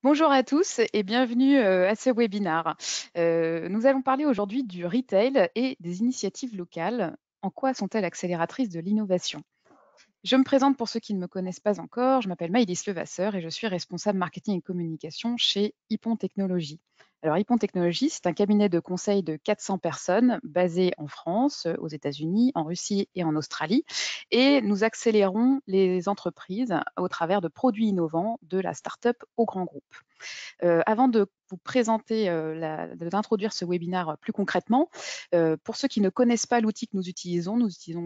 Bonjour à tous et bienvenue à ce webinaire. Nous allons parler aujourd'hui du retail et des initiatives locales. En quoi sont-elles accélératrices de l'innovation? Je me présente pour ceux qui ne me connaissent pas encore. Je m'appelle Maëlys Levasseur et je suis responsable marketing et communication chez Hippon Technologies. Alors, Hippon Technologies, c'est un cabinet de conseil de 400 personnes basé en France, aux États-Unis, en Russie et en Australie. Et nous accélérons les entreprises au travers de produits innovants, de la start-up au grand groupe. Avant de vous présenter, d'introduire ce webinaire plus concrètement, pour ceux qui ne connaissent pas l'outil que nous utilisons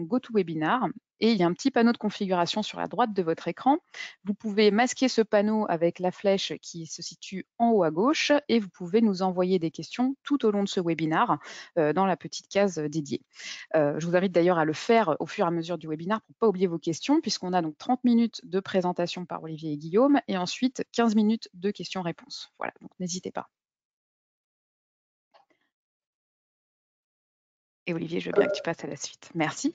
GoToWebinar et il y a un petit panneau de configuration sur la droite de votre écran. Vous pouvez masquer ce panneau avec la flèche qui se situe en haut à gauche et vous pouvez nous envoyer des questions tout au long de ce webinaire dans la petite case dédiée. Je vous invite d'ailleurs à le faire au fur et à mesure du webinaire pour ne pas oublier vos questions, puisqu'on a donc 30 minutes de présentation par Olivier et Guillaume et ensuite 15 minutes de questions-réponses. Voilà, donc n'hésitez pas. Et Olivier, je veux bien que tu passes à la suite. Merci.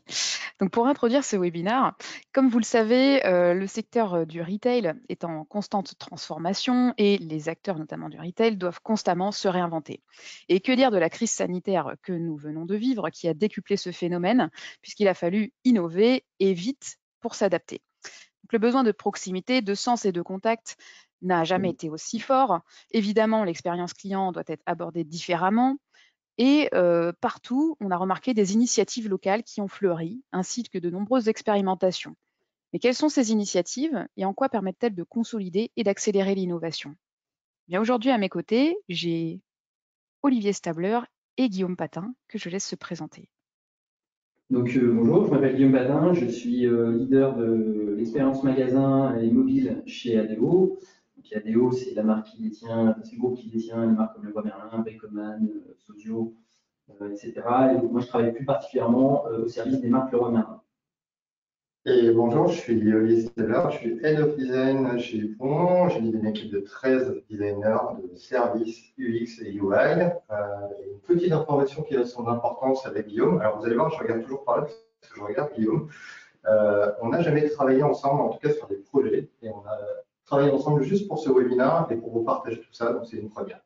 Donc pour introduire ce webinaire, comme vous le savez, le secteur du retail est en constante transformation et les acteurs notamment du retail doivent constamment se réinventer. Et que dire de la crise sanitaire que nous venons de vivre qui a décuplé ce phénomène puisqu'il a fallu innover et vite pour s'adapter. Donc le besoin de proximité, de sens et de contact n'a jamais été aussi fort. Évidemment, l'expérience client doit être abordée différemment. Et partout, on a remarqué des initiatives locales qui ont fleuri, ainsi que de nombreuses expérimentations. Mais quelles sont ces initiatives et en quoi permettent-elles de consolider et d'accélérer l'innovation? Bien aujourd'hui, à mes côtés, j'ai Olivier Stabler et Guillaume Patin, que je laisse se présenter. Donc bonjour, je m'appelle Guillaume Badin, je suis leader de l'expérience magasin et mobile chez ADO. Donc ADO, c'est la marque qui détient, c'est le groupe qui détient les marques comme Leroy Merlin, Bricoman, Sozio, etc. Et donc, moi, je travaille plus particulièrement au service des marques Leroy Merlin. Et bonjour, je suis Olivier Steller, je suis Head of Design chez Dupont. J'ai une équipe de 13 designers de services UX et UI. Une petite information qui a son importance avec Guillaume. Alors vous allez voir, je regarde toujours par là parce que je regarde Guillaume. On n'a jamais travaillé ensemble, en tout cas sur des projets. Et on a travaillé ensemble juste pour ce webinaire et pour vous partager tout ça. Donc c'est une première.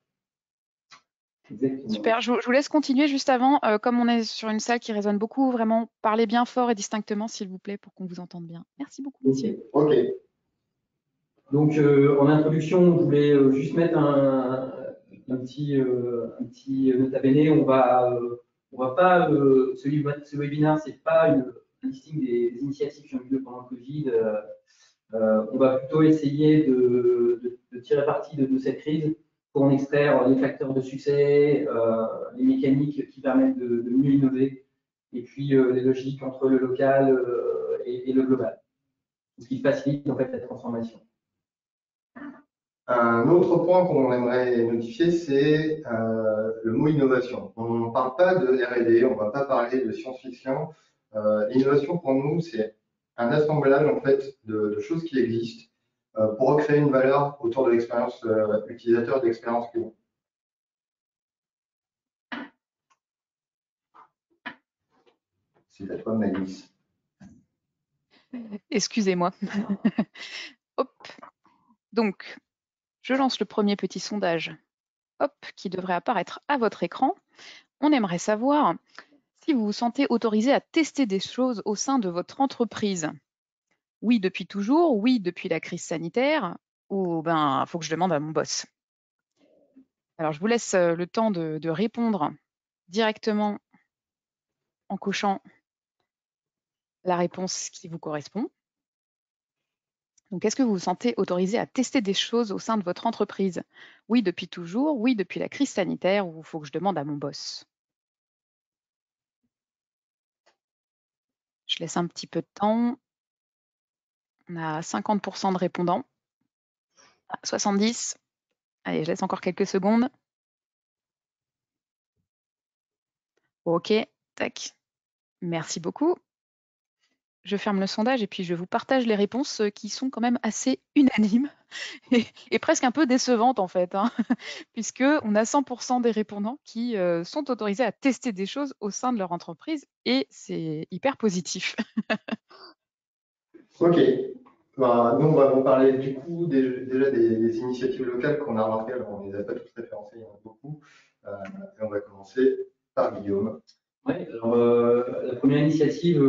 Exactement. Super, je vous laisse continuer juste avant. Comme on est sur une salle qui résonne beaucoup, vraiment, parlez bien fort et distinctement, s'il vous plaît, pour qu'on vous entende bien. Merci beaucoup, monsieur. Ok. Donc en introduction, je voulais juste mettre un petit nota bene. On va pas, ce webinaire, c'est pas un listing des initiatives qui ont eu lieu pendant le Covid. On va plutôt essayer de tirer parti de cette crise pour en extraire les facteurs de succès, les mécaniques qui permettent de mieux innover, et puis les logiques entre le local et le global, ce qui facilite en fait la transformation. Un autre point qu'on aimerait notifier, c'est le mot innovation. On ne parle pas de R&D, on ne va pas parler de science-fiction. L'innovation, pour nous, c'est un assemblage en fait de choses qui existent pour recréer une valeur autour de l'expérience utilisateur et de l'expérience client. C'est à toi, Maëlys. Excusez-moi. Hop. Donc, je lance le premier petit sondage, hop, qui devrait apparaître à votre écran. On aimerait savoir si vous vous sentez autorisé à tester des choses au sein de votre entreprise. Oui, depuis toujours, oui, depuis la crise sanitaire, ou ben, faut que je demande à mon boss. Alors, je vous laisse le temps de répondre directement en cochant la réponse qui vous correspond. Donc, est-ce que vous vous sentez autorisé à tester des choses au sein de votre entreprise? Oui, depuis toujours, oui, depuis la crise sanitaire, ou il faut que je demande à mon boss. Je laisse un petit peu de temps. On a 50% de répondants. 70. Allez, je laisse encore quelques secondes. OK, tac. Merci beaucoup. Je ferme le sondage et puis je vous partage les réponses qui sont quand même assez unanimes et presque un peu décevantes en fait, hein, puisqu'on a 100% des répondants qui sont autorisés à tester des choses au sein de leur entreprise et c'est hyper positif. Ok. Bah, nous, on va vous parler du coup déjà des des initiatives locales qu'on a remarquées. Alors, on ne les a pas toutes référencées, il y en a beaucoup. Et on va commencer par Guillaume. Oui, alors la première initiative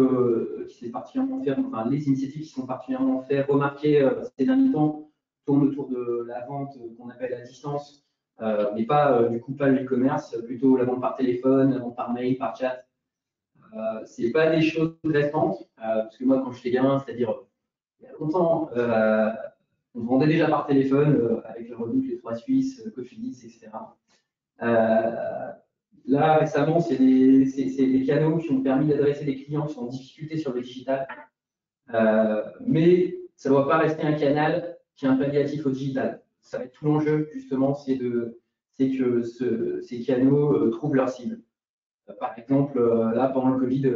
qui s'est particulièrement fait, enfin les initiatives qui sont particulièrement fait remarquer ces derniers temps tournent autour de la vente qu'on appelle à distance, mais pas du coup pas le e-commerce, plutôt la vente par téléphone, la vente par mail, par chat. C'est pas des choses récentes, parce que moi quand j'étais gamin, c'est-à-dire il y a longtemps, on vendait déjà par téléphone avec le Revolut, les 3 Suisses, Cofidis, etc. Là, récemment, c'est des canaux qui ont permis d'adresser des clients qui sont en difficulté sur le digital. Mais ça ne doit pas rester un canal qui est un palliatif au digital. Ça va être tout l'enjeu, justement, c'est que ces canaux trouvent leur cible. Par exemple, là, pendant le Covid,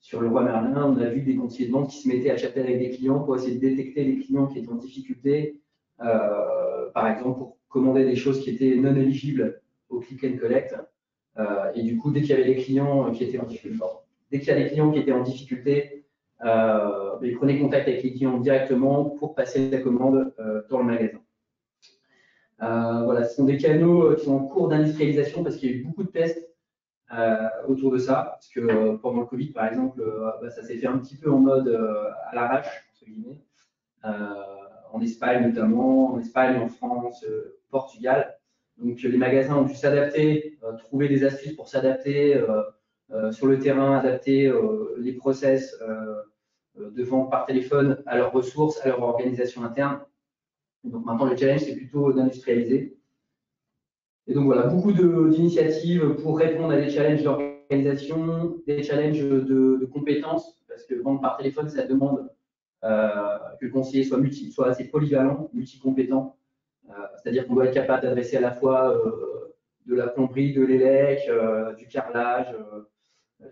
sur le Roi Merlin, on a vu des conseillers de vente qui se mettaient à chatter avec des clients pour essayer de détecter les clients qui étaient en difficulté, par exemple pour commander des choses qui étaient non éligibles au click and collect. Et du coup, dès qu'il y avait des clients qui étaient en difficulté, ils prenaient contact avec les clients directement pour passer la commande dans le magasin. Voilà, ce sont des canaux qui sont en cours d'industrialisation parce qu'il y a eu beaucoup de tests autour de ça, parce que pendant le Covid, par exemple, ça s'est fait un petit peu en mode à l'arrache, entre guillemets, en Espagne notamment, en France, Portugal. Donc les magasins ont dû s'adapter, trouver des astuces pour s'adapter sur le terrain, adapter les process de vente par téléphone à leurs ressources, à leur organisation interne. Donc maintenant, le challenge, c'est plutôt d'industrialiser. Et donc voilà, beaucoup d'initiatives pour répondre à des challenges d'organisation, des challenges de compétences, parce que vendre par téléphone, ça demande que le conseiller soit assez polyvalent, multicompétent. C'est-à-dire qu'on doit être capable d'adresser à la fois de la plomberie, de l'élec, du carrelage,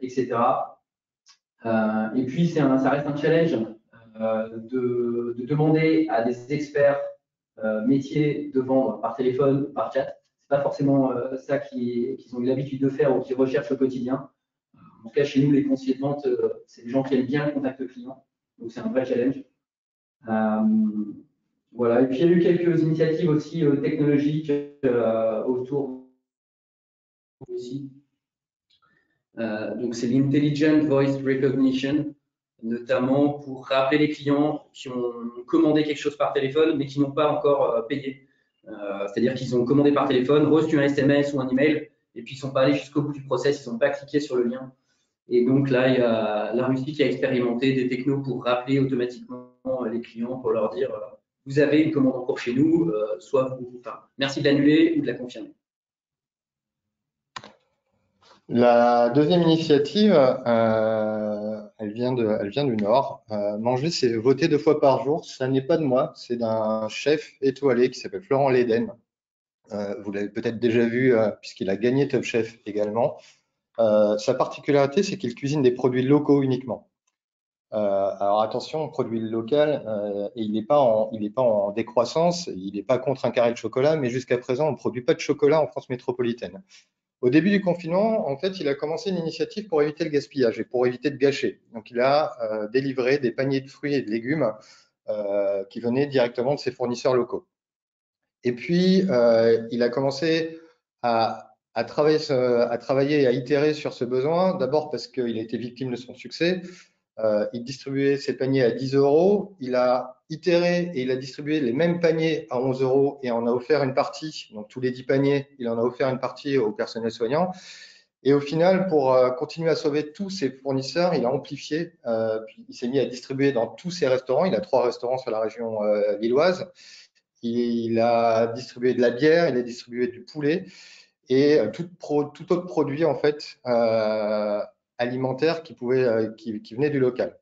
etc. Et puis, ça reste un challenge de demander à des experts métiers de vendre par téléphone ou par chat. C'est pas forcément ça qu'ils ont eu l'habitude de faire ou qu'ils recherchent au quotidien. En tout cas, chez nous, les conseillers de vente, c'est des gens qui aiment bien le contact client. Donc, c'est un vrai challenge. Voilà. Et puis, il y a eu quelques initiatives aussi technologiques autour aussi. Donc, c'est l'Intelligent Voice Recognition, notamment pour rappeler les clients qui ont commandé quelque chose par téléphone, mais qui n'ont pas encore payé. C'est-à-dire qu'ils ont commandé par téléphone, reçu un SMS ou un email, et puis ils ne sont pas allés jusqu'au bout du process, ils n'ont pas cliqué sur le lien. Et donc là, il y a la Russie qui a expérimenté des technos pour rappeler automatiquement les clients, pour leur dire vous avez une commande en cours chez nous, merci de l'annuler ou de la confirmer. La deuxième initiative, elle vient du Nord. Manger, c'est voter 2 fois par jour. Ça n'est pas de moi, c'est d'un chef étoilé qui s'appelle Florent Leyden. Vous l'avez peut-être déjà vu puisqu'il a gagné Top Chef également. Sa particularité, c'est qu'il cuisine des produits locaux uniquement. Alors attention, produit local, et il n'est pas en décroissance, il n'est pas contre un carré de chocolat, mais jusqu'à présent, on ne produit pas de chocolat en France métropolitaine. Au début du confinement, en fait, il a commencé une initiative pour éviter le gaspillage et pour éviter de gâcher. Donc, il a délivré des paniers de fruits et de légumes qui venaient directement de ses fournisseurs locaux. Et puis, il a commencé à travailler et à itérer sur ce besoin, d'abord parce qu'il a été victime de son succès. Il distribuait ses paniers à 10 €. Il a itéré et il a distribué les mêmes paniers à 11 € et en a offert une partie, donc tous les 10 paniers, il en a offert une partie au personnel soignant. Et au final, pour continuer à sauver tous ses fournisseurs, il a amplifié, puis il s'est mis à distribuer dans tous ses restaurants. Il a 3 restaurants sur la région lilloise. Il a distribué de la bière, il a distribué du poulet et tout autre produit en fait alimentaire qui venait du local.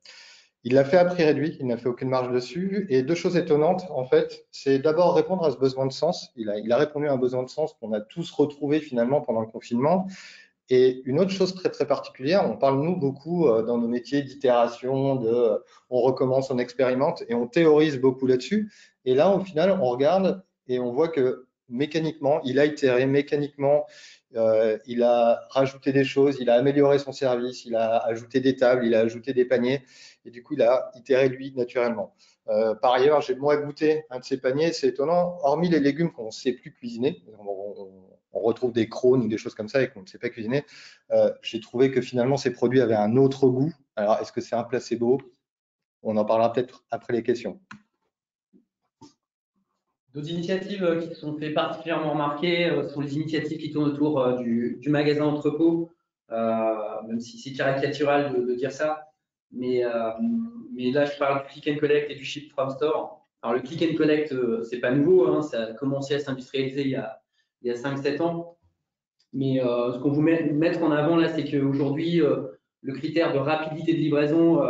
Il l'a fait à prix réduit, il n'a fait aucune marge dessus. Et 2 choses étonnantes, en fait, c'est d'abord répondre à ce besoin de sens. Il a répondu à un besoin de sens qu'on a tous retrouvé finalement pendant le confinement. Et une autre chose très, très particulière, on parle, nous, beaucoup dans nos métiers d'itération, on recommence, on expérimente et on théorise beaucoup là-dessus. Et là, au final, on regarde et on voit que mécaniquement, il a itéré, mécaniquement, il a rajouté des choses, il a amélioré son service, il a ajouté des tables, il a ajouté des paniers et du coup, il a itéré lui naturellement. Par ailleurs, j'ai moi goûté un de ces paniers, c'est étonnant, hormis les légumes qu'on ne sait plus cuisiner, on retrouve des crônes ou des choses comme ça et qu'on ne sait pas cuisiner, j'ai trouvé que finalement ces produits avaient un autre goût. Alors, est-ce que c'est un placebo? On en parlera peut-être après les questions. D'autres initiatives qui se sont fait particulièrement remarquer sont les initiatives qui tournent autour du magasin entrepôt, même si c'est caricatural de dire ça. Mais là, je parle du click and collect et du ship from store. Alors, le click and collect, c'est pas nouveau, hein, ça a commencé à s'industrialiser il y a 5-7 ans. Mais ce qu'on veut mettre en avant là, c'est qu'aujourd'hui, le critère de rapidité de livraison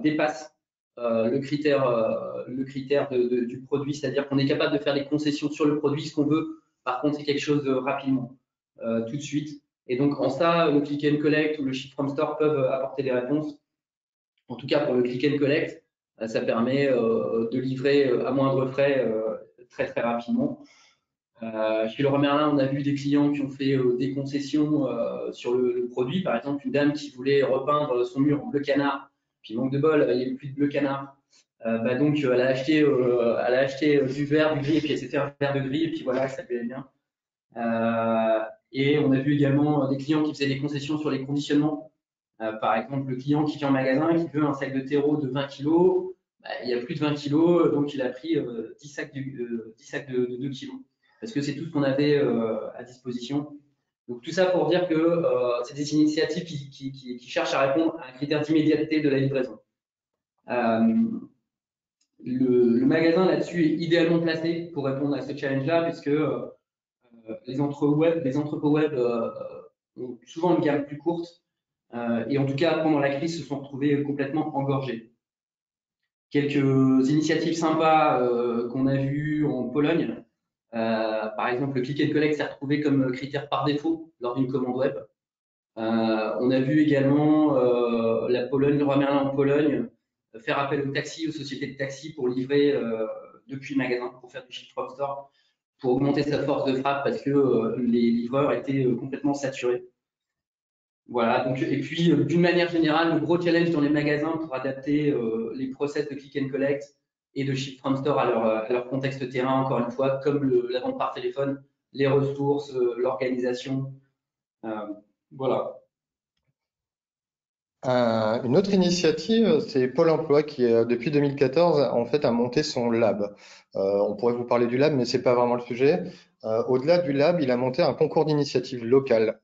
dépasse le critère du produit, c'est-à-dire qu'on est capable de faire des concessions sur le produit. Ce qu'on veut, par contre, c'est quelque chose rapidement, tout de suite. Et donc, en ça, le click and collect ou le ship from store peuvent apporter des réponses. En tout cas, pour le click and collect, ça permet de livrer à moindre frais très, très rapidement. Chez Leroy Merlin, on a vu des clients qui ont fait des concessions sur le produit. Par exemple, une dame qui voulait repeindre son mur en bleu canard, puis manque de bol, il n'y avait plus de bleu canard. Donc, elle a acheté du vert, du gris, et puis elle s'est fait un verre de gris, et puis voilà, ça lui allait bien. Et on a vu également des clients qui faisaient des concessions sur les conditionnements. Par exemple, le client qui vient en magasin, qui veut un sac de terreau de 20 kg, il y a plus de 20 kg, donc il a pris 10 sacs de 2 kg. Parce que c'est tout ce qu'on avait à disposition. Donc tout ça pour dire que c'est des initiatives qui cherchent à répondre à un critère d'immédiateté de la livraison. Le magasin là-dessus est idéalement placé pour répondre à ce challenge-là, puisque les entrepôts web ont souvent une gamme plus courte, et en tout cas pendant la crise se sont retrouvés complètement engorgés. Quelques initiatives sympas qu'on a vues en Pologne. Par exemple, le click and collect s'est retrouvé comme critère par défaut lors d'une commande web. On a vu également la Pologne, Leroy Merlin en Pologne, faire appel aux taxis, aux sociétés de taxi pour livrer depuis le magasin, pour faire du ship from store, pour augmenter sa force de frappe parce que les livreurs étaient complètement saturés. Voilà, donc, et puis d'une manière générale, le gros challenge dans les magasins pour adapter les process de click and collect et de ship from store à leur contexte terrain, encore une fois, comme la vente par téléphone, les ressources, l'organisation. Voilà. Une autre initiative, c'est Pôle emploi qui, depuis 2014, en fait, a monté son lab. On pourrait vous parler du lab, mais c'est pas vraiment le sujet. Au-delà du lab, il a monté un concours d'initiatives locales.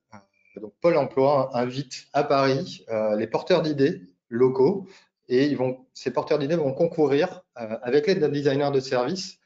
Donc, Pôle emploi invite à Paris les porteurs d'idées locaux et ces porteurs d'idées vont concourir avec l'aide d'un designer de service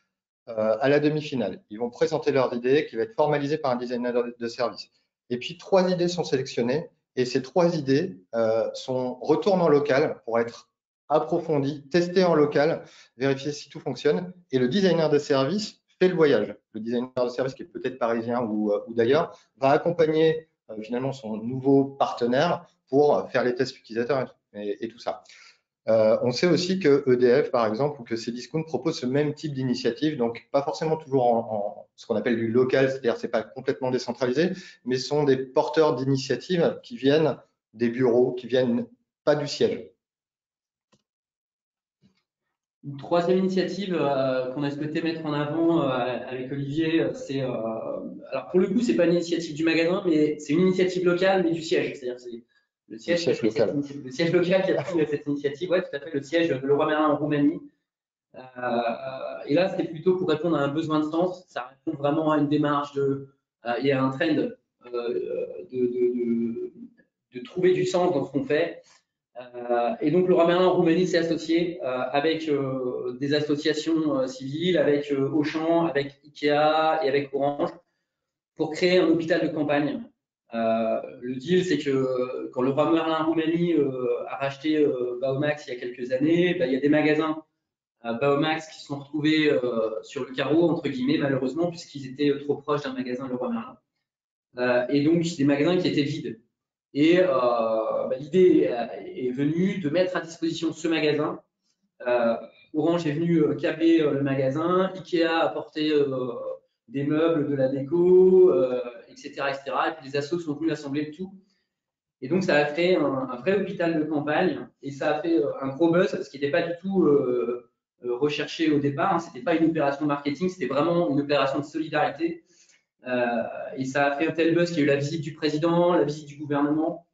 à la demi-finale. Ils vont présenter leurs idées qui va être formalisée par un designer de service. Et puis, 3 idées sont sélectionnées et ces 3 idées retournent en local pour être approfondies, testées en local, vérifier si tout fonctionne. Et le designer de service fait le voyage. Le designer de service, qui est peut-être parisien ou d'ailleurs, va accompagner finalement son nouveau partenaire pour faire les tests utilisateurs et tout ça. On sait aussi que EDF, par exemple, ou que Cdiscount proposent ce même type d'initiative, donc pas forcément toujours en ce qu'on appelle du local, c'est-à-dire c'est pas complètement décentralisé, mais sont des porteurs d'initiatives qui viennent des bureaux, qui viennent pas du siège. Une troisième initiative qu'on a souhaité mettre en avant avec Olivier, c'est alors pour le coup, c'est pas une initiative du magasin, mais c'est une initiative locale, mais du siège. C'est-à-dire c'est le siège local. Le siège local qui a pris cette initiative, ouais, tout à fait, le siège de Leroy Merlin en Roumanie. Et là, c'est plutôt pour répondre à un besoin de sens. Ça répond vraiment à une démarche il y a un trend de trouver du sens dans ce qu'on fait. Et donc, Leroy Merlin en Roumanie s'est associé avec des associations civiles, avec Auchan, avec Ikea et avec Orange pour créer un hôpital de campagne. Le deal, c'est que quand Leroy Merlin en Roumanie a racheté Baomax il y a quelques années, il y a des magasins Baomax qui se sont retrouvés sur le carreau, entre guillemets, malheureusement, puisqu'ils étaient trop proches d'un magasin Leroy Merlin. Et donc, des magasins qui étaient vides. Et l'idée est venue de mettre à disposition ce magasin. Orange est venu câbler le magasin, Ikea a apporté des meubles, de la déco, etc., etc. Et puis les assos sont venus assembler le tout. Et donc ça a créé un vrai hôpital de campagne et ça a fait un gros buzz, ce qui n'était pas du tout recherché au départ. Hein. C'était pas une opération marketing, c'était vraiment une opération de solidarité. Et ça a fait un tel buzz qu'il y a eu la visite du président, la visite du gouvernement.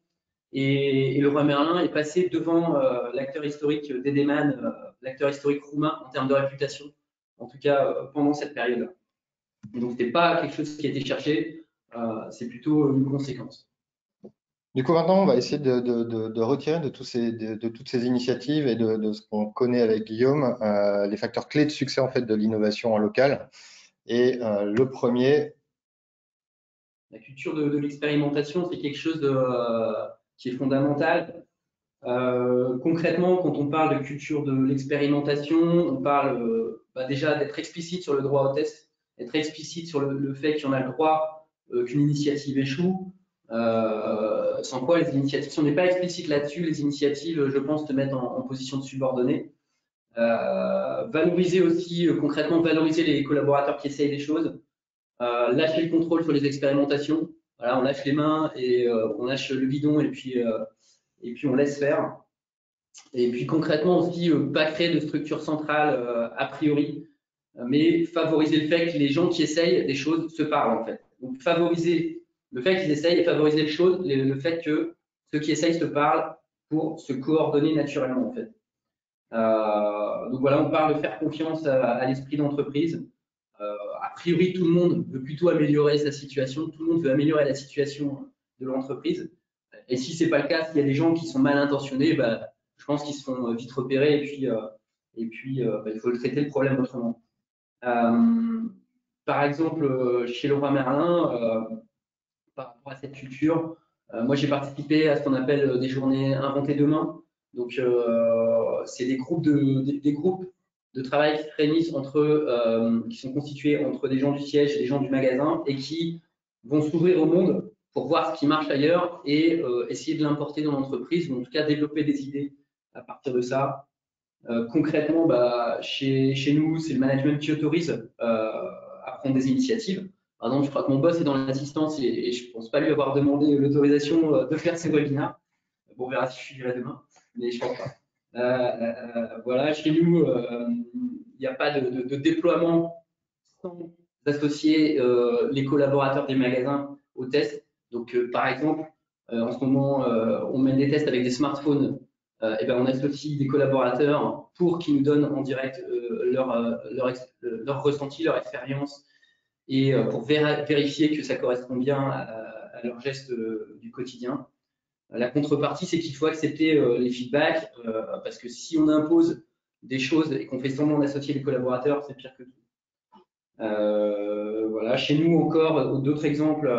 Et le roi Merlin est passé devant l'acteur historique Dedeman, l'acteur historique roumain en termes de réputation, en tout cas pendant cette période-là. Donc, ce n'était pas quelque chose qui a été cherché, c'est plutôt une conséquence. Du coup, maintenant, on va essayer de retirer de toutes ces initiatives et de ce qu'on connaît avec Guillaume, les facteurs clés de succès en fait de l'innovation en local. Et le premier, la culture de l'expérimentation, c'est quelque chose qui est fondamental. Concrètement, quand on parle de culture de l'expérimentation, on parle déjà d'être explicite sur le droit au test, être explicite sur le fait qu'il y en a le droit qu'une initiative échoue. Sans quoi les initiatives, si on n'est pas explicite là-dessus, les initiatives, je pense, te mettent en position de subordonné. Valoriser aussi, concrètement, valoriser les collaborateurs qui essayent des choses. Lâcher le contrôle sur les expérimentations. Voilà, on lâche les mains et on lâche le bidon et puis on laisse faire. Et puis concrètement aussi, pas créer de structure centrale a priori, mais favoriser le fait que les gens qui essayent des choses se parlent en fait. Donc favoriser le fait qu'ils essayent et favoriser le fait que ceux qui essayent se parlent pour se coordonner naturellement en fait. Donc voilà, on parle de faire confiance à l'esprit d'entreprise. A priori, tout le monde veut plutôt améliorer sa situation, tout le monde veut améliorer la situation de l'entreprise. Et si c'est pas le cas, s'il y a des gens qui sont mal intentionnés, bah, je pense qu'ils se font vite repérer et puis bah, il faut le traiter le problème autrement. Par exemple, chez Leroy Merlin, par rapport à cette culture, moi j'ai participé à ce qu'on appelle des journées inventées demain. Donc c'est des groupes de travail qui se réunissent qui sont constitués entre des gens du siège et des gens du magasin et qui vont s'ouvrir au monde pour voir ce qui marche ailleurs et essayer de l'importer dans l'entreprise ou en tout cas développer des idées à partir de ça. Concrètement, bah, chez nous, c'est le management qui autorise à prendre des initiatives. Par exemple, je crois que mon boss est dans l'assistance et je ne pense pas lui avoir demandé l'autorisation de faire ces webinaires. Bon, on verra si je suis là demain, mais je ne pense pas. Voilà, chez nous, il n'y a pas de déploiement sans associer les collaborateurs des magasins aux tests. Donc, par exemple, en ce moment, on mène des tests avec des smartphones. Et ben, on associe des collaborateurs pour qu'ils nous donnent en direct leur ressenti, leur expérience, et pour vérifier que ça correspond bien à leurs gestes du quotidien. La contrepartie, c'est qu'il faut accepter les feedbacks, parce que si on impose des choses et qu'on fait semblant d'associer les collaborateurs, c'est pire que tout. Voilà. Chez nous encore, d'autres exemples,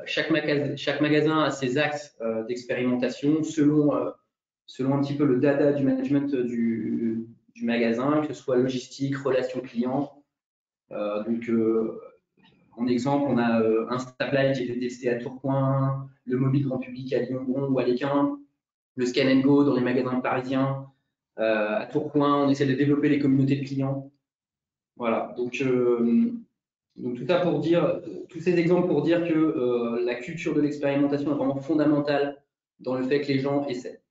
chaque magasin a ses axes d'expérimentation selon un petit peu le dada du management du magasin, que ce soit logistique, relation client. Donc, en exemple, on a Instaply qui a été testé à Tourcoing, le mobile grand public à Lyon-Bron ou à Léquin, le Scan & Go dans les magasins parisiens. À Tourcoing, on essaie de développer les communautés de clients. Voilà, donc tout ça pour dire, tous ces exemples pour dire que la culture de l'expérimentation est vraiment fondamentale dans le fait que les gens essaient.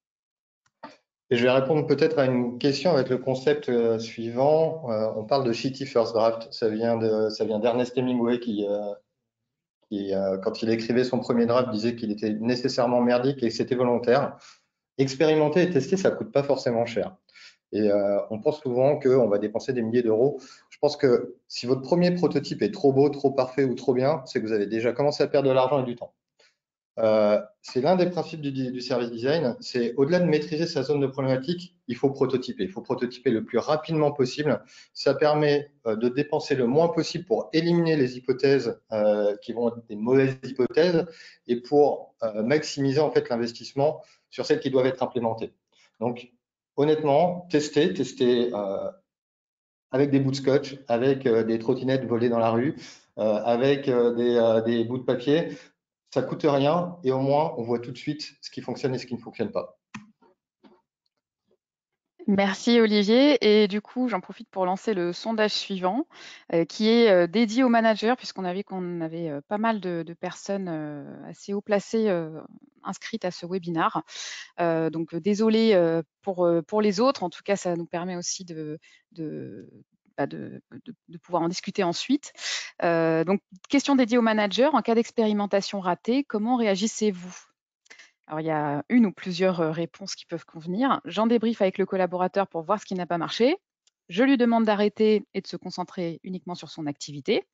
et je vais répondre peut-être à une question avec le concept suivant. On parle de shitty first draft. Ça vient d'Ernest Hemingway qui quand il écrivait son premier draft, disait qu'il était nécessairement merdique et que c'était volontaire. Expérimenter et tester, ça coûte pas forcément cher. Et on pense souvent qu'on va dépenser des milliers d'euros. Je pense que si votre premier prototype est trop beau, trop parfait ou trop bien, c'est que vous avez déjà commencé à perdre de l'argent et du temps. C'est l'un des principes du service design. C'est au-delà de maîtriser sa zone de problématique, il faut prototyper. Il faut prototyper le plus rapidement possible. Ça permet de dépenser le moins possible pour éliminer les hypothèses qui vont être des mauvaises hypothèses et pour maximiser en fait l'investissement sur celles qui doivent être implémentées. Donc, honnêtement, tester avec des bouts de scotch, avec des trottinettes volées dans la rue, avec des bouts de papier. Ça ne coûte rien et au moins, on voit tout de suite ce qui fonctionne et ce qui ne fonctionne pas. Merci Olivier. Et du coup, j'en profite pour lancer le sondage suivant qui est dédié aux managers, puisqu'on a vu qu'on avait pas mal de personnes assez haut placées inscrites à ce webinaire. Donc désolé pour les autres. En tout cas, ça nous permet aussi de pouvoir en discuter ensuite. Donc, question dédiée aux managers. En cas d'expérimentation ratée, comment réagissez-vous? Alors, il y a une ou plusieurs réponses qui peuvent convenir. J'en débriefe avec le collaborateur pour voir ce qui n'a pas marché. Je lui demande d'arrêter et de se concentrer uniquement sur son activité,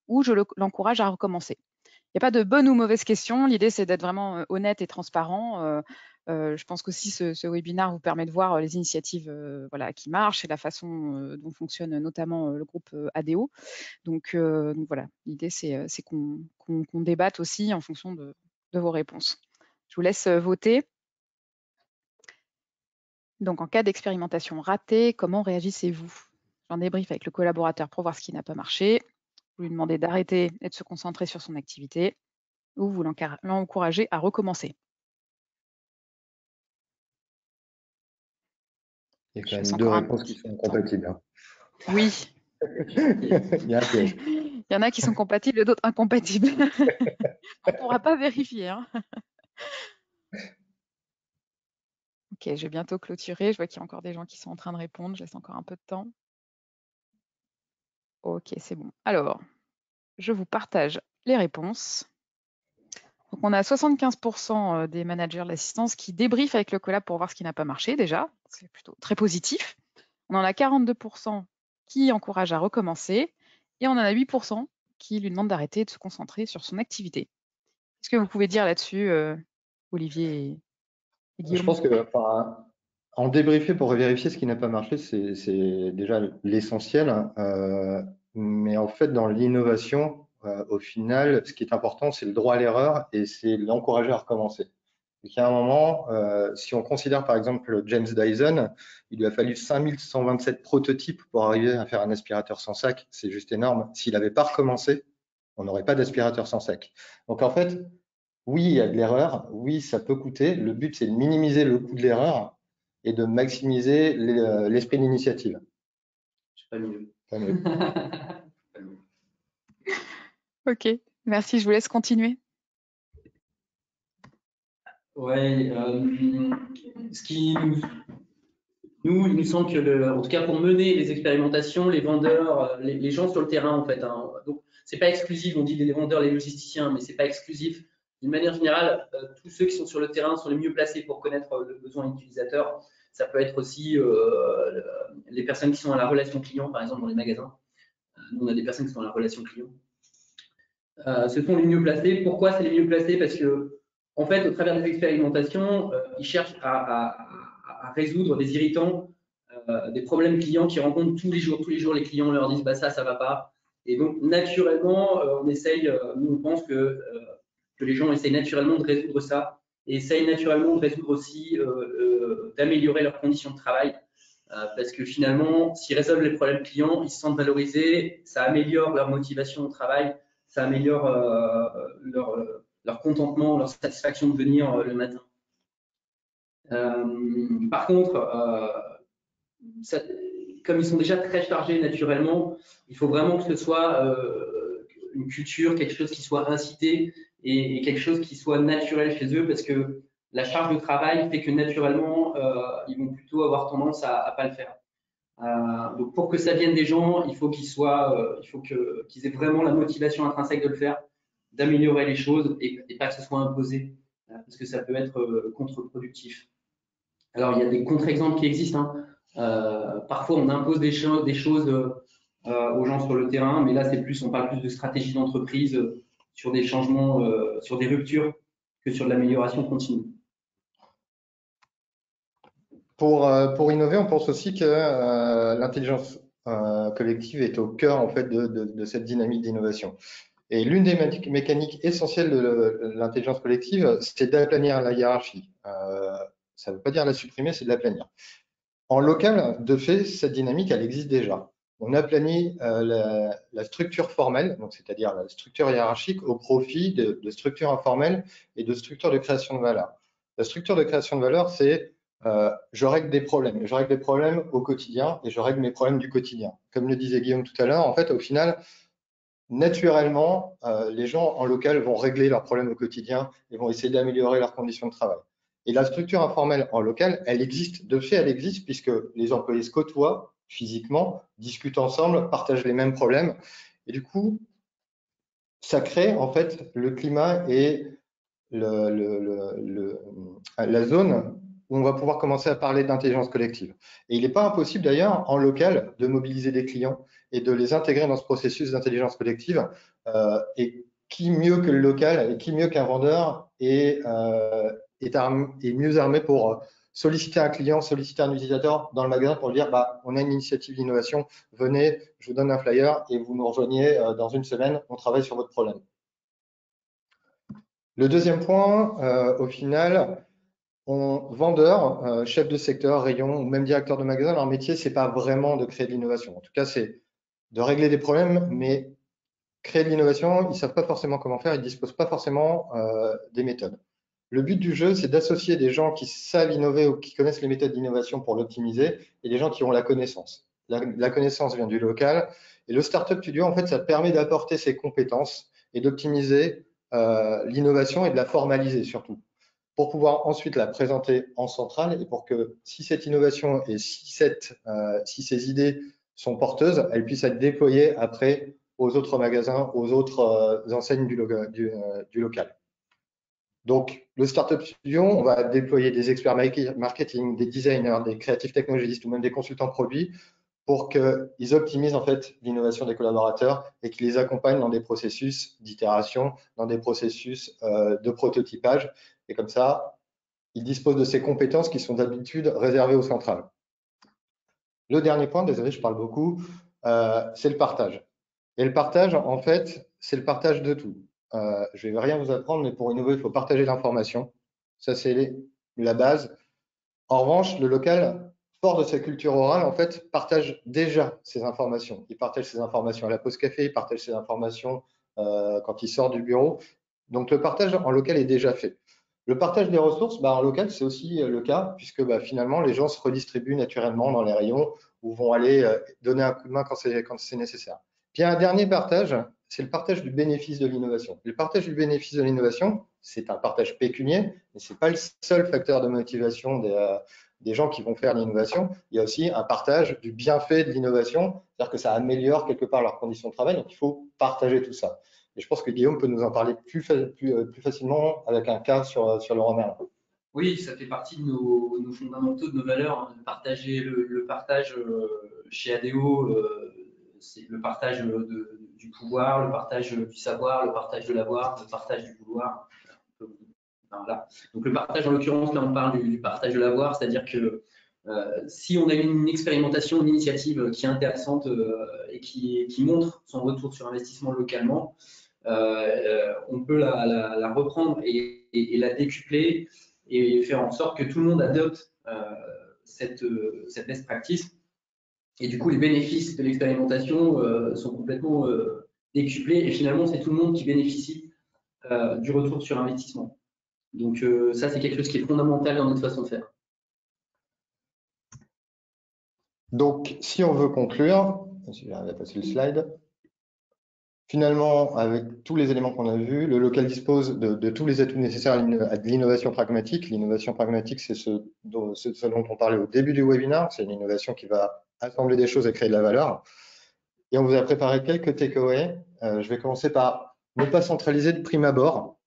ou je l'encourage à recommencer. Il n'y a pas de bonne ou mauvaise question. L'idée, c'est d'être vraiment honnête et transparent. Je pense qu'aussi ce webinaire vous permet de voir les initiatives voilà, qui marchent et la façon dont fonctionne notamment le groupe ADO. Donc voilà, l'idée, c'est qu'on débatte aussi en fonction de vos réponses. Je vous laisse voter. Donc, en cas d'expérimentation ratée, comment réagissez-vous? J'en débrief avec le collaborateur pour voir ce qui n'a pas marché. Vous lui demandez d'arrêter et de se concentrer sur son activité, ou vous l'encouragez à recommencer. Il y a quand même deux réponses qui sont compatibles. Hein. Oui. Il y a un piège. Il y en a qui sont compatibles et d'autres incompatibles. On ne pourra pas vérifier. Hein. Ok, je vais bientôt clôturer. Je vois qu'il y a encore des gens qui sont en train de répondre. Je laisse encore un peu de temps. Ok, c'est bon. Alors, je vous partage les réponses. Donc, on a 75% des managers de l'assistance qui débriefent avec le collab pour voir ce qui n'a pas marché déjà. C'est plutôt très positif. On en a 42% qui encouragent à recommencer. Et on en a 8% qui lui demandent d'arrêter et de se concentrer sur son activité. Est-ce que vous pouvez dire là-dessus, Olivier et Guillaume? Je pense que en débriefer pour vérifier ce qui n'a pas marché, c'est déjà l'essentiel. Mais en fait, dans l'innovation, au final, ce qui est important, c'est le droit à l'erreur et c'est l'encourager à recommencer. Et qu'à un moment, si on considère par exemple James Dyson, il lui a fallu 5127 prototypes pour arriver à faire un aspirateur sans sac. C'est juste énorme. S'il n'avait pas recommencé, on n'aurait pas d'aspirateur sans sac. Donc en fait, oui, il y a de l'erreur. Oui, ça peut coûter. Le but, c'est de minimiser le coût de l'erreur et de maximiser l'esprit d'initiative. Pas mieux. Pas mieux. Ok, merci. Je vous laisse continuer. Ouais, ce qui nous, il nous semble que, en tout cas pour mener les expérimentations, les vendeurs, les gens sur le terrain en fait, hein, donc c'est pas exclusif, on dit les vendeurs, les logisticiens, mais c'est pas exclusif. D'une manière générale, tous ceux qui sont sur le terrain sont les mieux placés pour connaître le besoin utilisateur. Ça peut être aussi les personnes qui sont à la relation client, par exemple dans les magasins. Nous, on a des personnes qui sont à la relation client. Ce sont les mieux placés. Pourquoi c'est les mieux placés? Parce que, en fait, au travers des expérimentations, ils cherchent à résoudre des irritants, des problèmes clients qu'ils rencontrent tous les jours. Tous les jours, les clients leur disent bah, ça va pas. Et donc, naturellement, on essaye, nous, on pense que les gens essayent naturellement de résoudre ça et essayent naturellement de résoudre aussi, d'améliorer leurs conditions de travail. Parce que finalement, s'ils résolvent les problèmes clients, ils se sentent valorisés, ça améliore leur motivation au travail, ça améliore leur contentement, leur satisfaction de venir le matin. Par contre, comme ils sont déjà très chargés naturellement, il faut vraiment que ce soit une culture, quelque chose qui soit incité et quelque chose qui soit naturel chez eux, parce que la charge de travail fait que naturellement, ils vont plutôt avoir tendance à pas le faire. Donc pour que ça vienne des gens, il faut qu'ils aient vraiment la motivation intrinsèque de le faire, d'améliorer les choses et pas que ce soit imposé, parce que ça peut être contre-productif. Alors il y a des contre-exemples qui existent. Parfois on impose des choses aux gens sur le terrain, mais là on parle plus de stratégie d'entreprise sur des changements, sur des ruptures que sur de l'amélioration continue. Pour innover, on pense aussi que l'intelligence collective est au cœur en fait de cette dynamique d'innovation. Et l'une des mécaniques essentielles de l'intelligence collective, c'est d'aplanir la hiérarchie. Ça ne veut pas dire la supprimer, c'est de l'aplanir. En local, de fait, cette dynamique, elle existe déjà. On aplanit la structure formelle, donc c'est-à-dire la structure hiérarchique, au profit de structures informelles et de structures de création de valeur. La structure de création de valeur, c'est je règle des problèmes. Je règle des problèmes au quotidien et je règle mes problèmes du quotidien. Comme le disait Guillaume tout à l'heure, en fait, au final, naturellement, les gens en local vont régler leurs problèmes au quotidien et vont essayer d'améliorer leurs conditions de travail. Et la structure informelle en local, elle existe, de fait, elle existe puisque les employés se côtoient physiquement, discutent ensemble, partagent les mêmes problèmes. Et du coup, ça crée en fait le climat et la zone où on va pouvoir commencer à parler d'intelligence collective. Et il n'est pas impossible d'ailleurs en local de mobiliser des clients et de les intégrer dans ce processus d'intelligence collective. Et qui mieux que le local et qui mieux qu'un vendeur est mieux armé pour solliciter un client, solliciter un utilisateur dans le magasin pour lui dire on a une initiative d'innovation, venez, je vous donne un flyer et vous nous rejoignez dans une semaine, on travaille sur votre problème. Le deuxième point, au final, vendeur, chef de secteur, rayon ou même directeur de magasin, leur métier, c'est pas vraiment de créer de l'innovation. En tout cas, c'est de régler des problèmes, mais créer de l'innovation, ils ne savent pas forcément comment faire, ils ne disposent pas forcément des méthodes. Le but du jeu, c'est d'associer des gens qui savent innover ou qui connaissent les méthodes d'innovation pour l'optimiser et des gens qui ont la connaissance. La connaissance vient du local et le Startup Studio, en fait, ça permet d'apporter ces compétences et d'optimiser l'innovation et de la formaliser surtout, pour pouvoir ensuite la présenter en centrale et pour que si cette innovation et si ces idées sont porteuses, elles puissent être déployées après aux autres magasins, aux autres enseignes du local. Donc, le Startup Studio, on va déployer des experts marketing, des designers, des créatifs technologistes ou même des consultants produits pour qu'ils optimisent en fait l'innovation des collaborateurs et qu'ils les accompagnent dans des processus d'itération, dans des processus de prototypage. Et comme ça, ils disposent de ces compétences qui sont d'habitude réservées aux centrales. Le dernier point, désolé, je parle beaucoup, c'est le partage. Et le partage, en fait, c'est le partage de tout. Je ne vais rien vous apprendre, mais pour innover, il faut partager l'information. Ça, c'est la base. En revanche, le local, fort de sa culture orale, en fait, partage déjà ces informations. Il partage ses informations à la pause café, il partage ses informations quand il sort du bureau. Donc, le partage en local est déjà fait. Le partage des ressources, en local, c'est aussi le cas, puisque finalement, les gens se redistribuent naturellement dans les rayons ou vont aller donner un coup de main quand c'est nécessaire. Puis, il y a un dernier partage, c'est le partage du bénéfice de l'innovation. Le partage du bénéfice de l'innovation, c'est un partage pécunier, mais ce n'est pas le seul facteur de motivation des gens qui vont faire l'innovation. Il y a aussi un partage du bienfait de l'innovation, c'est-à-dire que ça améliore quelque part leurs conditions de travail, donc il faut partager tout ça. Et je pense que Guillaume peut nous en parler plus facilement avec un cas sur le Romain. Oui, ça fait partie de nos fondamentaux, de nos valeurs, hein, de partager le partage chez ADO, c'est le partage du pouvoir, le partage du savoir, le partage de l'avoir, le partage du vouloir. Voilà. Donc le partage, en l'occurrence, là on parle du partage de l'avoir, c'est-à-dire que si on a une expérimentation, une initiative qui est intéressante et qui montre son retour sur investissement localement, on peut la reprendre et la décupler et faire en sorte que tout le monde adopte cette best practice. Et du coup, les bénéfices de l'expérimentation sont complètement décuplés et finalement, c'est tout le monde qui bénéficie du retour sur investissement. Donc ça, c'est quelque chose qui est fondamental dans notre façon de faire. Donc, si on veut conclure, si j'arrive à passer le slide, finalement, avec tous les éléments qu'on a vus, le local dispose de tous les atouts nécessaires à de l'innovation pragmatique. L'innovation pragmatique, c'est ce dont on parlait au début du webinaire. C'est une innovation qui va assembler des choses et créer de la valeur. Et on vous a préparé quelques takeaways. Je vais commencer par ne pas centraliser de prime abord.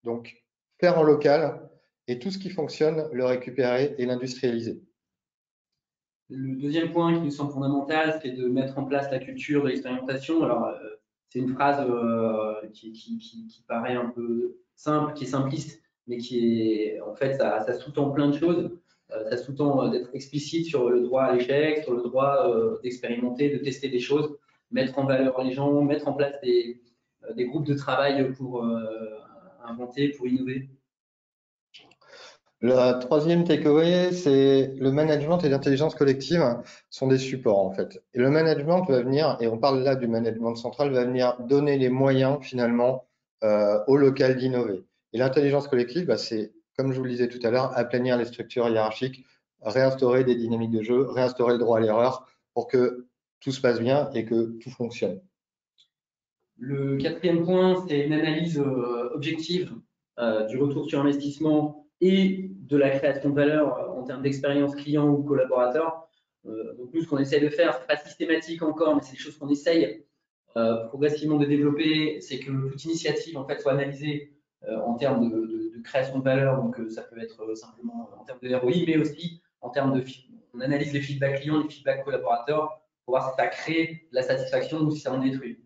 Donc, faire en local et tout ce qui fonctionne, le récupérer et l'industrialiser. Le deuxième point qui nous semble fondamental, c'est de mettre en place la culture de l'expérimentation. Alors, c'est une phrase qui paraît un peu simple, qui est simpliste, mais qui est, en fait, ça sous-tend plein de choses. Ça sous-tend d'être explicite sur le droit à l'échec, sur le droit d'expérimenter, de tester des choses, mettre en valeur les gens, mettre en place des groupes de travail pour inventer, pour innover. La troisième takeaway, c'est le management et l'intelligence collective sont des supports en fait. Et le management va venir, et on parle là du management central, va venir donner les moyens finalement au local d'innover. Et l'intelligence collective, c'est, comme je vous le disais tout à l'heure, aplanir les structures hiérarchiques, réinstaurer des dynamiques de jeu, réinstaurer le droit à l'erreur pour que tout se passe bien et que tout fonctionne. Le quatrième point, c'est une analyse objective du retour sur investissement et de la création de valeur en termes d'expérience client ou collaborateur. Donc nous, ce qu'on essaye de faire, c'est pas systématique encore, mais c'est des choses qu'on essaye progressivement de développer, c'est que toute initiative en fait soit analysée en termes de création de valeur. Donc ça peut être simplement en termes de ROI, mais aussi en termes de on analyse les feedbacks clients, les feedbacks collaborateurs pour voir si ça crée de la satisfaction ou si ça en détruit.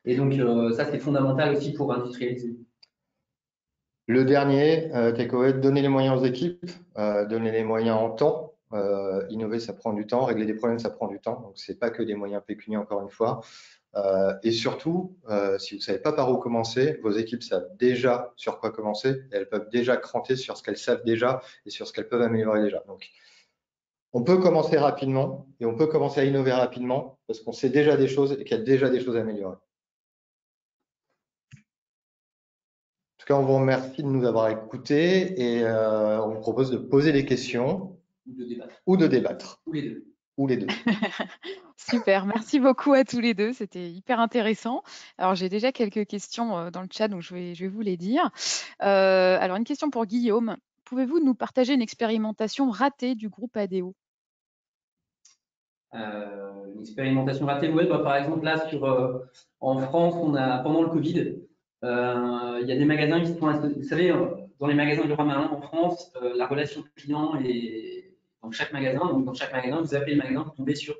Et donc ça c'est fondamental aussi pour industrialiser. Le dernier, takeaway, donner les moyens aux équipes, donner les moyens en temps. Innover, ça prend du temps. Régler des problèmes, ça prend du temps. Donc, c'est pas que des moyens pécuniaires, encore une fois. Et surtout, si vous savez pas par où commencer, vos équipes savent déjà sur quoi commencer. Et elles peuvent déjà cranter sur ce qu'elles savent déjà et sur ce qu'elles peuvent améliorer déjà. Donc, on peut commencer rapidement et on peut commencer à innover rapidement parce qu'on sait déjà des choses et qu'il y a déjà des choses à améliorer. En tout cas, on vous remercie de nous avoir écoutés et on vous propose de poser des questions ou de débattre. Ou les deux. Super, merci beaucoup à tous les deux, c'était hyper intéressant. Alors j'ai déjà quelques questions dans le chat, donc je vais vous les dire. Alors une question pour Guillaume. Pouvez-vous nous partager une expérimentation ratée du groupe ADO? Une expérimentation ratée, ouais, par exemple là en France, on a pendant le Covid, il y a des magasins qui sont, vous savez, dans les magasins de Leroy Merlin en France, la relation client est dans chaque magasin. Donc dans chaque magasin, vous appelez le magasin, vous tombez sur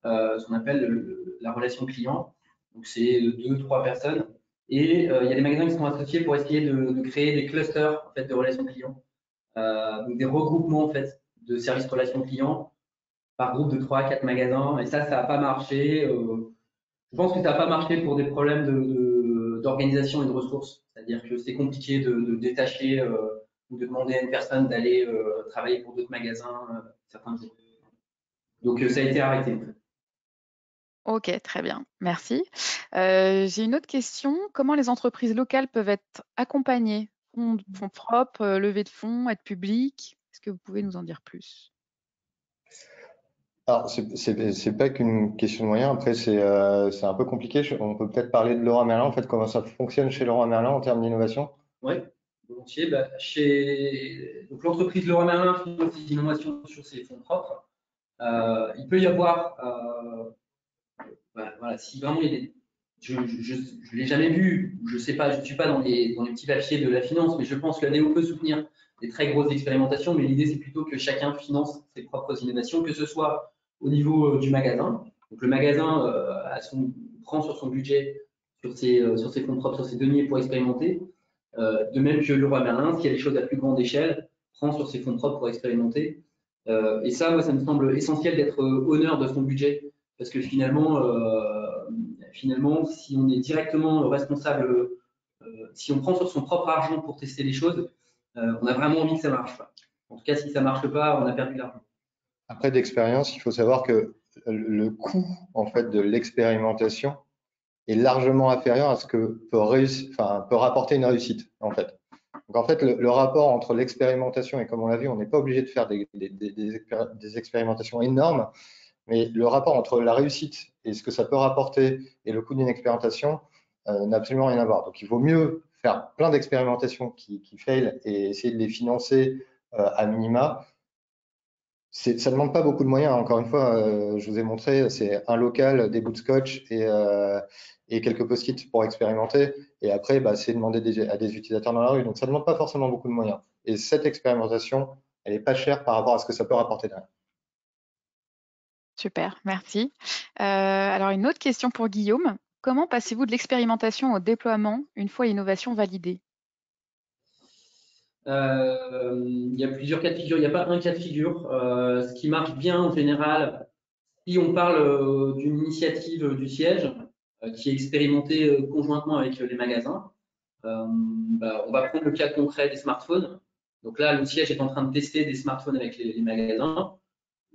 ce qu'on appelle la relation client. Donc c'est 2-3 personnes. Et il y a des magasins qui sont associés pour essayer de créer des clusters en fait, de relations clients. Donc des regroupements en fait de services relations clients par groupe de 3 à 4 magasins. Et ça n'a pas marché. Je pense que ça n'a pas marché pour des problèmes d'organisation et de ressources. C'est-à-dire que c'est compliqué de détacher ou de demander à une personne d'aller travailler pour d'autres magasins certains jours. Donc ça a été arrêté. Ok, très bien, merci. J'ai une autre question. Comment les entreprises locales peuvent être accompagnées? Fonds propres, levée de fonds, aide publique? Est-ce que vous pouvez nous en dire plus? Alors, c'est pas qu'une question de moyens. Après, c'est un peu compliqué. On peut peut-être parler de Leroy Merlin, en fait, comment ça fonctionne chez Leroy Merlin en termes d'innovation. Oui, volontiers. Donc, l'entreprise Leroy Merlin finance des innovations sur ses fonds propres. Il peut y avoir, voilà, si vraiment il est, je ne l'ai jamais vu, je sais pas, je ne suis pas dans les petits papiers de la finance, mais je pense que l'ADO peut soutenir des très grosses expérimentations, mais l'idée c'est plutôt que chacun finance ses propres innovations, que ce soit au niveau du magasin. Donc le magasin prend sur son budget, sur ses fonds propres, sur ses deniers pour expérimenter. De même que Leroy Merlin, s'il y a des choses à plus grande échelle, prend sur ses fonds propres pour expérimenter. Et ça, moi, ça me semble essentiel d'être honneur de son budget, parce que finalement, si on est directement responsable, si on prend sur son propre argent pour tester les choses, on a vraiment envie que ça marche pas. En tout cas, si ça marche pas, on a perdu l'argent. Après, d'expérience, il faut savoir que le coût en fait de l'expérimentation est largement inférieur à ce que peut rapporter une réussite en fait. Donc en fait, le rapport entre l'expérimentation et comme on l'a vu, on n'est pas obligé de faire des expérimentations énormes, mais le rapport entre la réussite et ce que ça peut rapporter et le coût d'une expérimentation n'a absolument rien à voir. Donc il vaut mieux faire plein d'expérimentations qui failent et essayer de les financer à minima. Ça ne demande pas beaucoup de moyens. Encore une fois, je vous ai montré, c'est un local, des bouts de scotch et quelques post-it pour expérimenter. Et après, c'est demander à des utilisateurs dans la rue. Donc, ça ne demande pas forcément beaucoup de moyens. Et cette expérimentation, elle n'est pas chère par rapport à ce que ça peut rapporter derrière. Super, merci. Alors, une autre question pour Guillaume. Comment passez-vous de l'expérimentation au déploiement une fois l'innovation validée? Il y a plusieurs cas de figure. Il n'y a pas un cas de figure. Ce qui marche bien en général, si on parle d'une initiative du siège qui est expérimentée conjointement avec les magasins, on va prendre le cas concret des smartphones. Donc là, le siège est en train de tester des smartphones avec les magasins.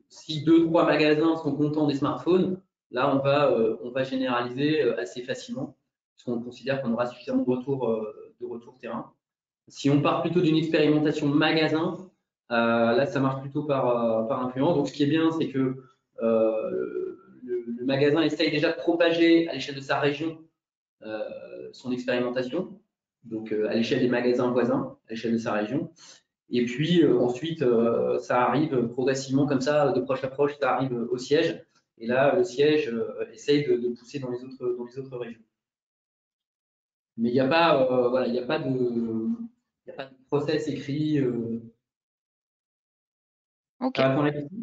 Si 2-3 magasins sont contents des smartphones, là, on va généraliser assez facilement, parce qu'on considère qu'on aura suffisamment de retour terrain. Si on part plutôt d'une expérimentation magasin, là, ça marche plutôt par influence. Donc, ce qui est bien, c'est que le magasin essaye déjà de propager à l'échelle de sa région son expérimentation, donc à l'échelle des magasins voisins, à l'échelle de sa région. Et puis ensuite, ça arrive progressivement comme ça, de proche à proche, ça arrive au siège. Et là, le siège essaye de pousser dans les autres régions. Mais il n'y a pas, voilà, il n'y a pas de process écrit. Ok, Ça répond à la question.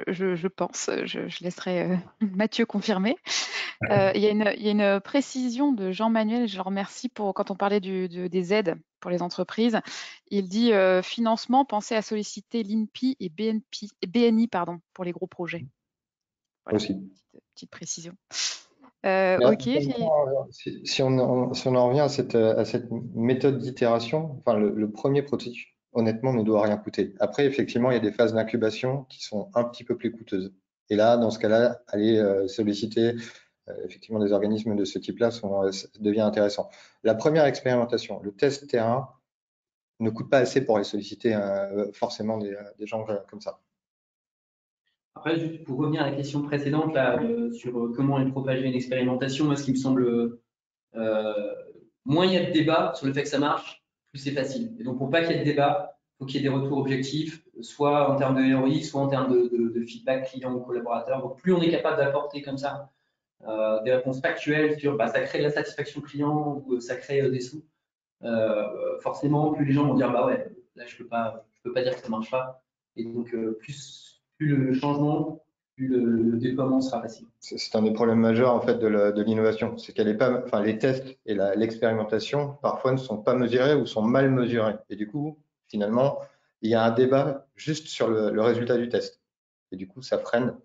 je pense, je laisserai Mathieu confirmer. Il y a une précision de Jean-Manuel, je le remercie pour quand on parlait des aides pour les entreprises. Il dit financement, pensez à solliciter l'INPI et BNI pardon, pour les gros projets. Voilà, Aussi. petite précision. Mais Ok, si on en revient à cette méthode d'itération, enfin, le premier prototype, honnêtement, ne doit rien coûter. Après, effectivement, il y a des phases d'incubation qui sont un petit peu plus coûteuses. Et là, dans ce cas-là, aller solliciter effectivement des organismes de ce type-là devient intéressant. La première expérimentation, le test terrain, ne coûte pas assez pour aller solliciter forcément des gens comme ça. Après, juste pour revenir à la question précédente là, sur comment est propagée une expérimentation, moi, ce qui me semble, moins il y a de débat sur le fait que ça marche, plus c'est facile. Et donc, pour pas qu'il y ait de débat, il faut qu'il y ait des retours objectifs, soit en termes de ROI, soit en termes de feedback client ou collaborateur. Donc, plus on est capable d'apporter comme ça des réponses factuelles sur ça crée de la satisfaction client ou ça crée des sous, forcément, plus les gens vont dire bah ouais, là je peux pas dire que ça marche pas. Et donc, plus le changement, plus le déploiement sera facile. C'est un des problèmes majeurs en fait de l'innovation, c'est qu'elle est pas, enfin les tests et l'expérimentation parfois ne sont pas mesurés ou sont mal mesurés. Et du coup, finalement, il y a un débat juste sur le résultat du test. Et du coup, ça freine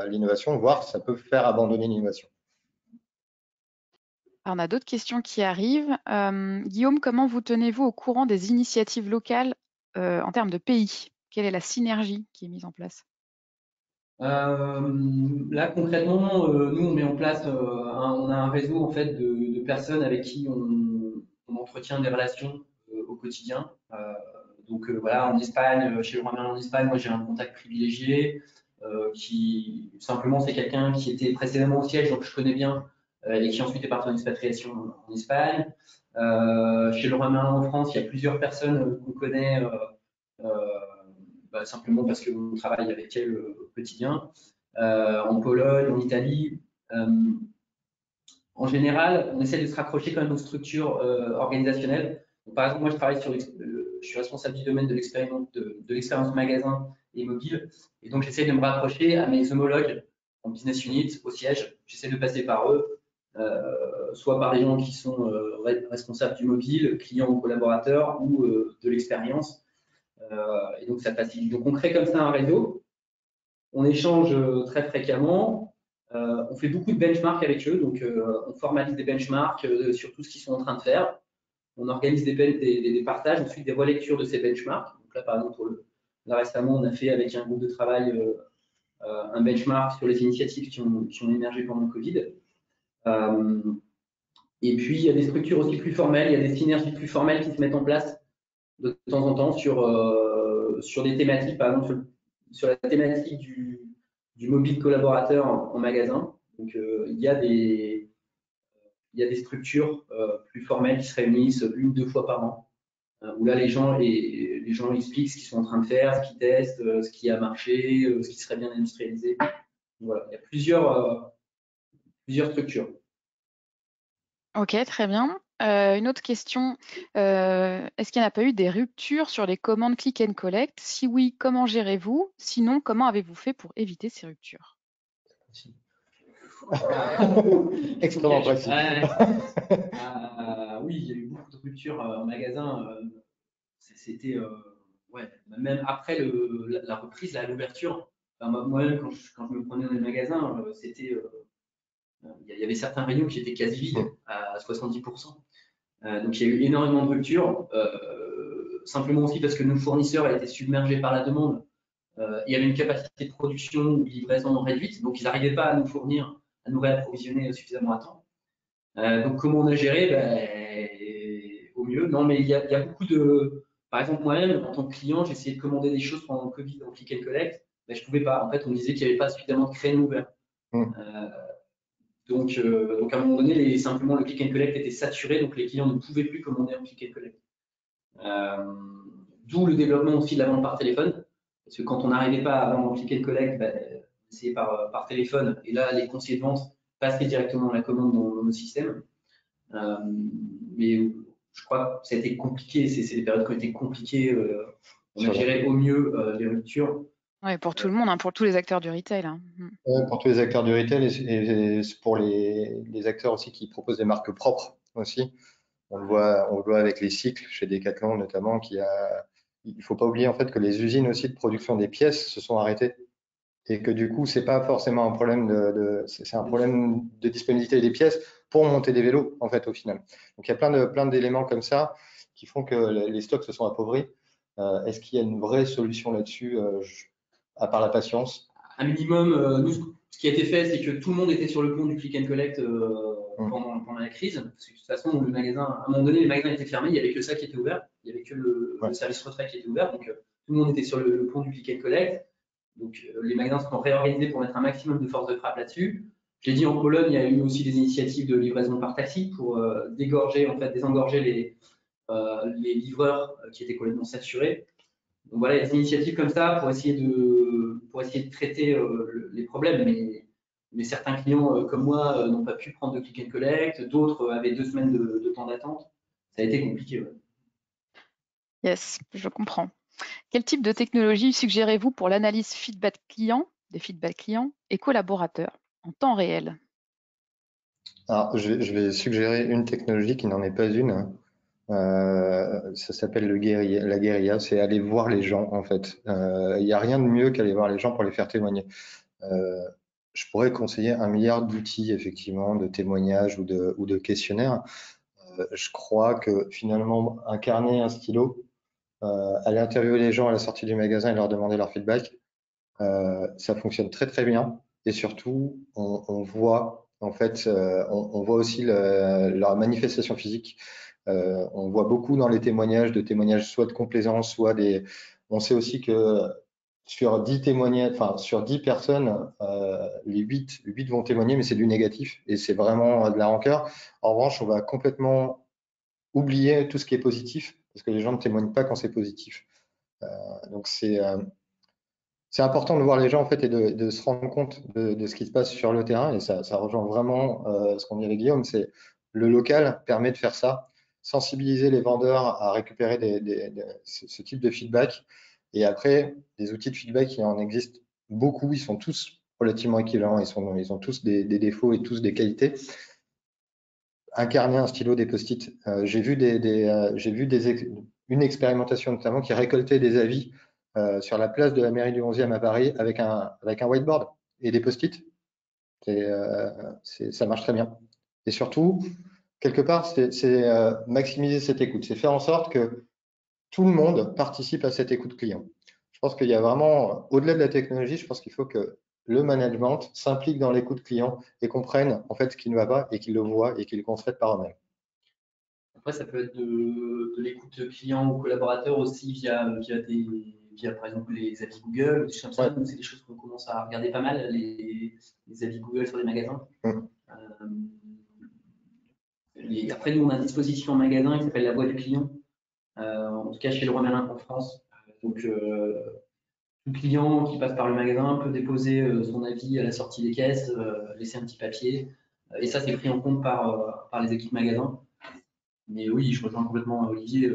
l'innovation, voire ça peut faire abandonner l'innovation. on a d'autres questions qui arrivent. Guillaume, comment vous tenez-vous au courant des initiatives locales en termes de pays? Quelle est la synergie qui est mise en place? Là, concrètement, nous, on met en place, on a un réseau en fait de personnes avec qui on entretient des relations au quotidien. Donc voilà, en Espagne, chez le Romain en Espagne, moi j'ai un contact privilégié qui simplement c'est quelqu'un qui était précédemment au siège, donc je connais bien, et qui ensuite est parti en expatriation en Espagne. Chez le Romain en France, il y a plusieurs personnes qu'on connaît. Simplement parce qu'on travaille avec elles au quotidien. En Pologne, en Italie. En général, on essaie de se raccrocher quand même aux structures organisationnelles. Donc, par exemple, moi, je suis responsable du domaine de l'expérience magasin et mobile. Et donc, j'essaie de me rapprocher à mes homologues en business unit, au siège. J'essaie de passer par eux, soit par les gens qui sont responsables du mobile, clients ou collaborateurs, ou de l'expérience. Et donc, ça facilite. Donc, on crée comme ça un réseau. On échange très fréquemment. On fait beaucoup de benchmarks avec eux. Donc, on formalise des benchmarks sur tout ce qu'ils sont en train de faire. On organise des partages, ensuite des relectures de ces benchmarks. Donc là, par exemple, là récemment, on a fait avec un groupe de travail un benchmark sur les initiatives qui ont émergé pendant le Covid. Et puis, il y a des structures aussi plus formelles, il y a des synergies plus formelles qui se mettent en place de temps en temps sur des thématiques, par exemple sur la thématique du mobile collaborateur en magasin. Donc, il y a des structures plus formelles qui se réunissent 1 ou 2 fois par an, où là les gens expliquent ce qu'ils sont en train de faire, ce qu'ils testent, ce qui a marché, ce qui serait bien industrialisé. Donc, voilà, il y a plusieurs structures. Ok, très bien. Une autre question, est-ce qu'il n'y a pas eu des ruptures sur les commandes click and collect? Si oui, comment gérez-vous? Sinon, comment avez-vous fait pour éviter ces ruptures? Extrêmement précis. Oui, il y a eu beaucoup de ruptures en magasin. C'était même après la reprise, l'ouverture. Moi-même, quand je me prenais dans les magasins, il y avait certains rayons qui étaient quasi vides à 70%. Donc il y a eu énormément de ruptures, simplement aussi parce que nos fournisseurs étaient submergés par la demande. Il y avait une capacité de production ou de livraison réduite, donc ils n'arrivaient pas à nous fournir, à nous réapprovisionner suffisamment à temps. Donc comment on a géré? Au mieux. Non, mais il y a beaucoup de. Par exemple, moi-même, en tant que client, j'ai essayé de commander des choses pendant le Covid en click and collect, mais je ne pouvais pas. En fait, on me disait qu'il n'y avait pas suffisamment de créneaux ouverts. Donc à un moment donné, simplement le click and collect était saturé, donc les clients ne pouvaient plus commander en click and collect. D'où le développement aussi de la vente par téléphone, parce que quand on n'arrivait pas à vendre en click and collect, on essayait par téléphone, et là les conseillers de vente passaient directement la commande dans nos systèmes. Mais je crois que ça a été compliqué, c'est des périodes qui ont été compliquées. On a géré au mieux les ruptures. Ouais, pour tout le monde, hein, pour tous les acteurs du retail. Hein. Pour tous les acteurs du retail et pour les acteurs aussi qui proposent des marques propres aussi. On le voit avec les cycles chez Decathlon notamment, il ne faut pas oublier en fait que les usines aussi de production des pièces se sont arrêtées et que du coup c'est pas forcément un problème c'est un problème de disponibilité des pièces pour monter des vélos en fait au final. Donc il y a plein d'éléments comme ça qui font que les stocks se sont appauvris. Est-ce qu'il y a une vraie solution là-dessus à part la patience? Un minimum, nous, ce qui a été fait, c'est que tout le monde était sur le pont du click and collect pendant la crise. Parce que de toute façon, le magasin, à un moment donné, les magasins étaient fermés, il n'y avait que ça qui était ouvert. Il n'y avait que le service retrait qui était ouvert. Donc, tout le monde était sur le pont du click and collect. Donc, les magasins se sont réorganisés pour mettre un maximum de force de frappe là-dessus. Je l'ai dit, en Pologne, il y a eu aussi des initiatives de livraison par taxi pour désengorger les livreurs qui étaient complètement saturés. Donc voilà, il y a des initiatives comme ça pour essayer de traiter les problèmes, mais certains clients comme moi n'ont pas pu prendre de click and collect, d'autres avaient 2 semaines de temps d'attente. Ça a été compliqué. Ouais. Yes, je comprends. Quel type de technologie suggérez-vous pour l'analyse des feedbacks clients et collaborateurs en temps réel? Alors, je vais suggérer une technologie qui n'en est pas une. Ça s'appelle la guérilla, c'est aller voir les gens en fait. Il n'y a rien de mieux qu'aller voir les gens pour les faire témoigner. Je pourrais conseiller 1 milliard d'outils effectivement, de témoignages ou de questionnaires. Je crois que finalement, un carnet, un stylo, aller interviewer les gens à la sortie du magasin et leur demander leur feedback, ça fonctionne très très bien. Et surtout, on voit en fait, on voit aussi leur manifestation physique. On voit beaucoup dans les témoignages soit de complaisance, soit on sait aussi que sur 10 témoignages, enfin sur 10 personnes, les 8 vont témoigner, mais c'est du négatif et c'est vraiment de la rancœur. En revanche, on va complètement oublier tout ce qui est positif parce que les gens ne témoignent pas quand c'est positif. Donc c'est important de voir les gens en fait et de se rendre compte de ce qui se passe sur le terrain et ça rejoint vraiment ce qu'on dit avec Guillaume, c'est le local permet de faire ça, sensibiliser les vendeurs à récupérer ce type de feedback et après des outils de feedback il en existe beaucoup, ils sont tous relativement équivalents, ils ont tous des défauts et tous des qualités. Un carnet, un stylo, des post-it. J'ai vu une expérimentation notamment qui récoltait des avis sur la place de la mairie du 11e à Paris avec un whiteboard et des post-it. Ça marche très bien. Et surtout, quelque part, c'est maximiser cette écoute. C'est faire en sorte que tout le monde participe à cette écoute client. Je pense qu'il y a vraiment, au-delà de la technologie, je pense qu'il faut que le management s'implique dans l'écoute client et comprenne en fait ce qui ne va pas et qu'il le voit et qu'il le constate par eux-mêmes. Après, ça peut être de l'écoute client ou collaborateur aussi via par exemple les avis Google, des choses comme ça. Donc, c'est des choses qu'on commence à regarder pas mal, les avis Google sur les magasins. Après, nous, on a une disposition en magasin qui s'appelle la voix du client. En tout cas, chez Leroy Merlin en France. Donc, tout client qui passe par le magasin peut déposer son avis à la sortie des caisses, laisser un petit papier. Et ça, c'est pris en compte par les équipes magasins. Mais oui, je rejoins complètement Olivier.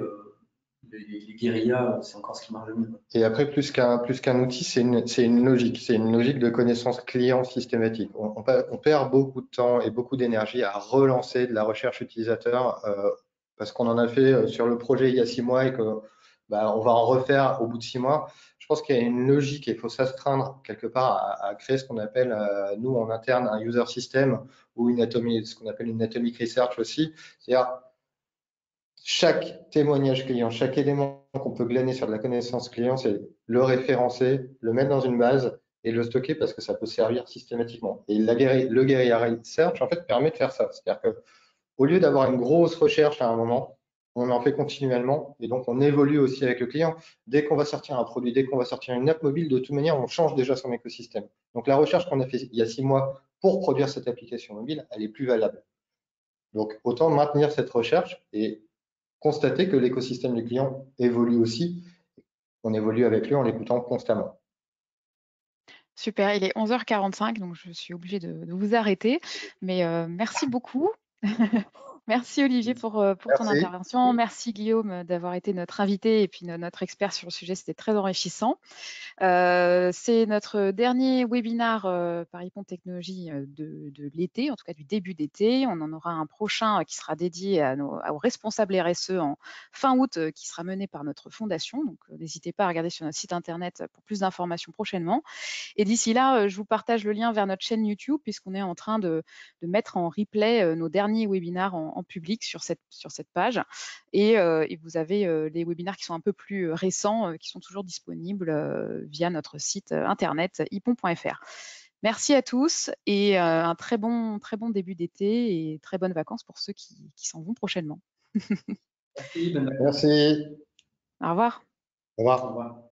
Les guérillas, c'est encore ce qui marche le mieux. Et après, plus qu'un outil, c'est une logique. C'est une logique de connaissance client systématique. On perd beaucoup de temps et beaucoup d'énergie à relancer de la recherche utilisateur parce qu'on en a fait sur le projet il y a 6 mois et que on va en refaire au bout de 6 mois. Je pense qu'il y a une logique et il faut s'astreindre quelque part à créer ce qu'on appelle, nous en interne, un user system ou ce qu'on appelle une atomic research aussi. C'est-à-dire chaque témoignage client, chaque élément qu'on peut glaner sur de la connaissance client, c'est le référencer, le mettre dans une base et le stocker parce que ça peut servir systématiquement. Et le Guerilla Research, en fait, permet de faire ça. C'est-à-dire que au lieu d'avoir une grosse recherche à un moment, on en fait continuellement et donc on évolue aussi avec le client. Dès qu'on va sortir un produit, dès qu'on va sortir une app mobile, de toute manière, on change déjà son écosystème. Donc la recherche qu'on a fait il y a 6 mois pour produire cette application mobile, elle est plus valable. Donc, autant maintenir cette recherche et constater que l'écosystème du client évolue aussi. On évolue avec lui en l'écoutant constamment. Super, il est 11h45, donc je suis obligée de vous arrêter. Mais merci beaucoup. Merci Olivier pour ton Merci. intervention. Merci Guillaume d'avoir été notre invité et puis notre expert sur le sujet. C'était très enrichissant. C'est notre dernier webinaire par Ipon Technologies de l'été, en tout cas du début d'été. On en aura un prochain qui sera dédié aux responsables RSE en fin août, qui sera mené par notre fondation. Donc, n'hésitez pas à regarder sur notre site internet pour plus d'informations prochainement. Et d'ici là, je vous partage le lien vers notre chaîne YouTube, puisqu'on est en train de mettre en replay nos derniers webinaires en public sur cette page. Et vous avez les webinaires qui sont un peu plus récents, qui sont toujours disponibles via notre site internet ipon.fr. Merci à tous et un très bon début d'été et très bonnes vacances pour ceux qui s'en vont prochainement. Merci, bonne vacances. Merci. Au revoir. Au revoir. Au revoir.